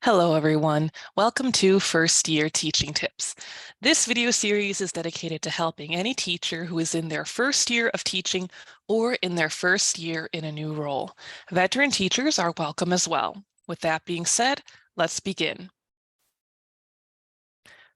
Hello, everyone. Welcome to First Year Teaching Tips. This video series is dedicated to helping any teacher who is in their first year of teaching or in their first year in a new role. Veteran teachers are welcome as well. With that being said, let's begin.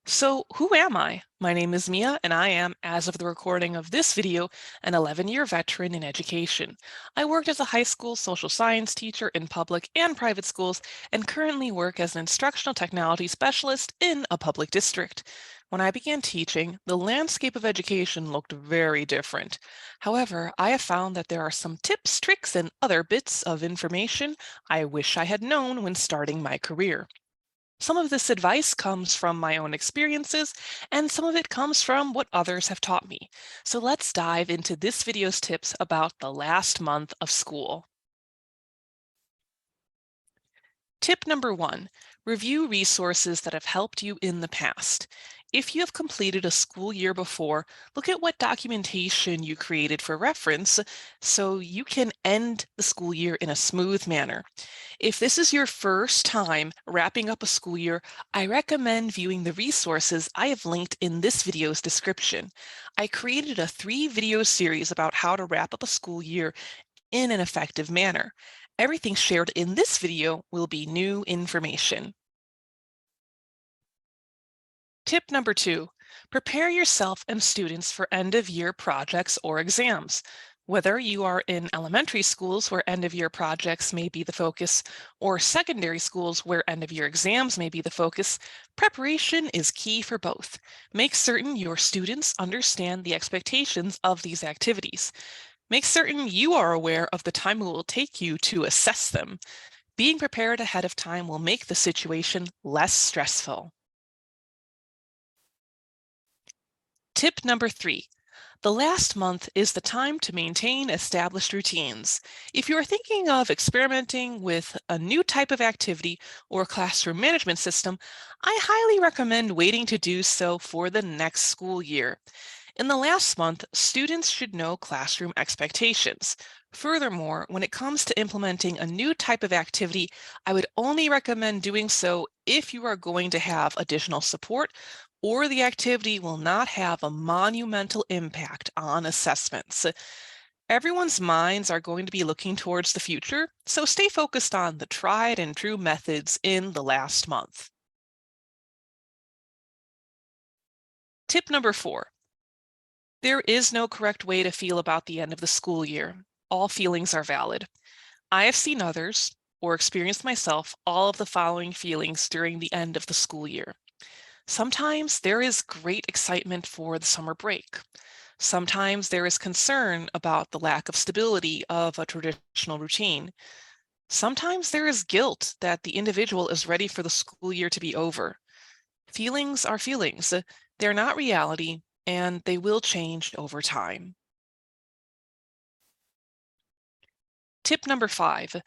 So who am I? My name is Mia, and I am, as of the recording of this video, an 11-year veteran in education. I worked as a high school social science teacher in public and private schools, and currently work as an instructional technology specialist in a public district. When I began teaching, the landscape of education looked very different. However, I have found that there are some tips, tricks, and other bits of information I wish I had known when starting my career. Some of this advice comes from my own experiences, and some of it comes from what others have taught me. So let's dive into this video's tips about the last month of school. Tip number 1, review resources that have helped you in the past. If you have completed a school year before, look at what documentation you created for reference so you can end the school year in a smooth manner. If this is your first time wrapping up a school year, I recommend viewing the resources I have linked in this video's description. I created a 3-video series about how to wrap up a school year in an effective manner. Everything shared in this video will be new information. Tip number 2, prepare yourself and students for end-of-year projects or exams. Whether you are in elementary schools where end-of-year projects may be the focus, or secondary schools where end-of-year exams may be the focus, preparation is key for both. Make certain your students understand the expectations of these activities. Make certain you are aware of the time it will take you to assess them. Being prepared ahead of time will make the situation less stressful. Tip number 3, the last month is the time to maintain established routines. If you are thinking of experimenting with a new type of activity or classroom management system, I highly recommend waiting to do so for the next school year. In the last month, students should know classroom expectations. Furthermore, when it comes to implementing a new type of activity, I would only recommend doing so if you are going to have additional support or the activity will not have a monumental impact on assessments. Everyone's minds are going to be looking towards the future, so stay focused on the tried and true methods in the last month. Tip number 4, there is no correct way to feel about the end of the school year. All feelings are valid. I have seen others, or experienced myself, all of the following feelings during the end of the school year. Sometimes there is great excitement for the summer break. Sometimes there is concern about the lack of stability of a traditional routine. Sometimes there is guilt that the individual is ready for the school year to be over. Feelings are feelings. They're not reality, and they will change over time. Tip number 5,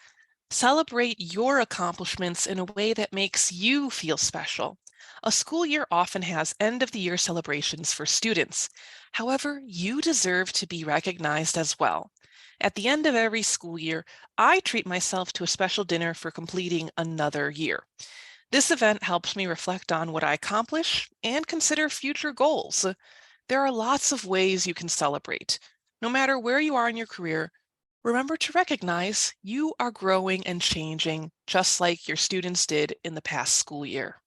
celebrate your accomplishments in a way that makes you feel special. A school year often has end-of-the-year celebrations for students. However, you deserve to be recognized as well. At the end of every school year, I treat myself to a special dinner for completing another year. This event helps me reflect on what I accomplish and consider future goals. There are lots of ways you can celebrate. No matter where you are in your career, remember to recognize you are growing and changing just like your students did in the past school year.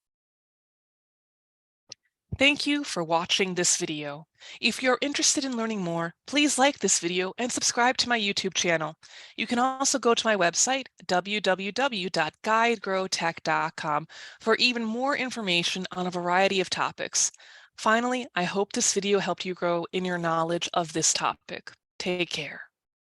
Thank you for watching this video. If you're interested in learning more, please like this video and subscribe to my YouTube channel. You can also go to my website, www.guidegrowtech.com, for even more information on a variety of topics. Finally, I hope this video helped you grow in your knowledge of this topic. Take care.